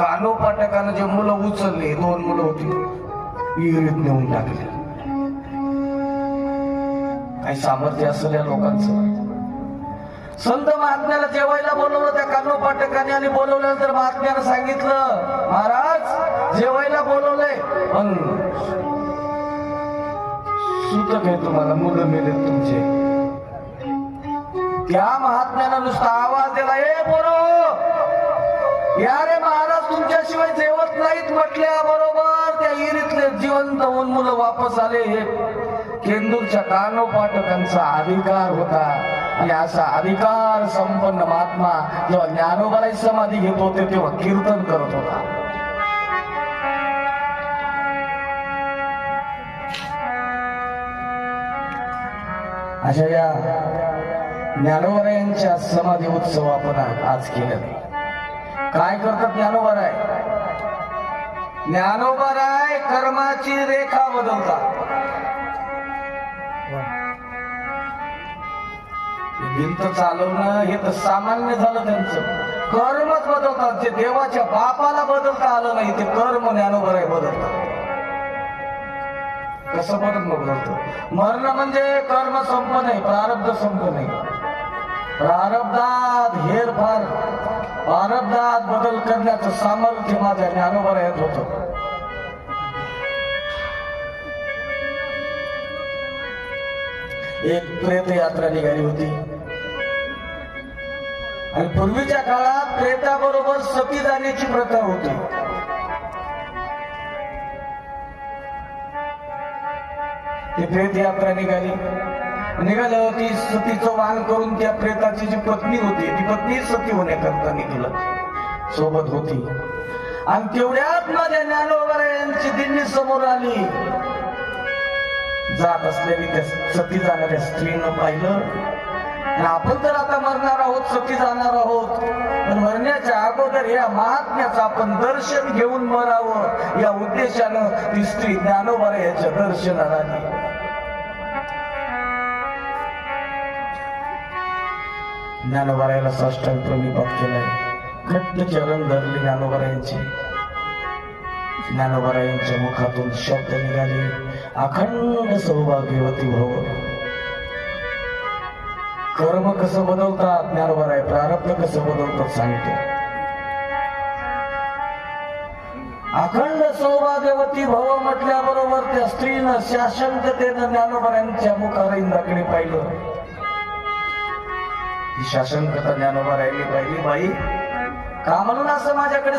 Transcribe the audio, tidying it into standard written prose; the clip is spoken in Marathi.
कानोपाटकानं जे मुलं उचलले, 2 मुलं होती, विहिरीत नेऊन टाकले. काही सामर्थ्य असेल या लोकांचं. संत महात्म्याला जेवायला बोलवलं त्या कानोपाटकाने, आणि बोलवल्यानंतर महात्म्यानं सांगितलं, महाराज जेवायला बोलवलंय पण सूतक आहे तुम्हाला, मुलं मेले तुमचे. त्या महात्म्यानं नुसता आवाज दिला, ए पोरो या रे, महाराज तुमच्याशिवाय जेवत नाहीत म्हटल्या बरोबर त्या विहिरीतले जिवंत होऊन मुलं वापस आले. हे केंदूरच्या कानोपाटकांचा अधिकार होता. आणि असा अधिकार संपन्न महात्मा जेव्हा ज्ञानोबाला समाधी घेत होते तेव्हा कीर्तन करत होता. अशा या ज्ञानोबरायांच्या समाधी उत्सव आपण आज केला. काय करतात ज्ञानोबराय? ज्ञानोबराय कर्माची रेखा बदलतात. भिंत चालवणं हे तर सामान्य झालं त्यांचं. कर्मच बदलतात. जे देवाच्या बापाला बदलता आलं नाही ते कर्म ज्ञानोबराय बदलतात. कसं बदलतं? मरण म्हणजे कर्म संपन नाही, प्रारब्ध संपन नाही. प्रारब्धात हेरफार, प्रारब्धात बदल करण्याचं सामर्थ्य माझ्या ज्ञानोबरायात होतं. एक प्रेत यात्रा निघाली होती, आणि पूर्वीच्या काळात प्रेताबरोबर सती जाण्याची प्रथा होती. ती प्रेत यात्रा निघाली होती. सतीचं वाहन करून त्या प्रेताची जी पत्नी होती, ती पत्नी सती होण्याकरता निघालं सोबत होती. आणि तेवढ्यात माझ्या ज्ञानोबरायांची दिंडी समोर आली. जात असलेली त्या सती जाणाऱ्या स्त्रीनं पाहिलं, आपण तर आता मरणार आहोत, सती जाणार आहोत, पण मरण्याच्या अगोदर या महात्म्याचं आपण दर्शन घेऊन मरावं या उद्देशानं ती स्त्री ज्ञानोबरायांच्या दर्शनाला आली. ज्ञानोबरायाला साष्टांग प्रणिपात केलाय. घट्ट चरण धरले ज्ञानोबरायांचे. ज्ञानोबरायांच्या मुखातून शब्द निघाले, अखंड सौभाग्यवती भव. कर्म कसं बदलतात ज्ञानोबराय, प्रारब्ध कसं बदलतात सांगतो. अखंड सौभाग्यवती भव म्हटल्याबरोबर त्या स्त्रीनं शासनकतेनं ज्ञानोबरायांच्या मुखारविंदाकडे पाहिलं. शासन कथा ज्ञानोबरायांनी पाहिली. बाई का म्हणून असं माझ्याकडे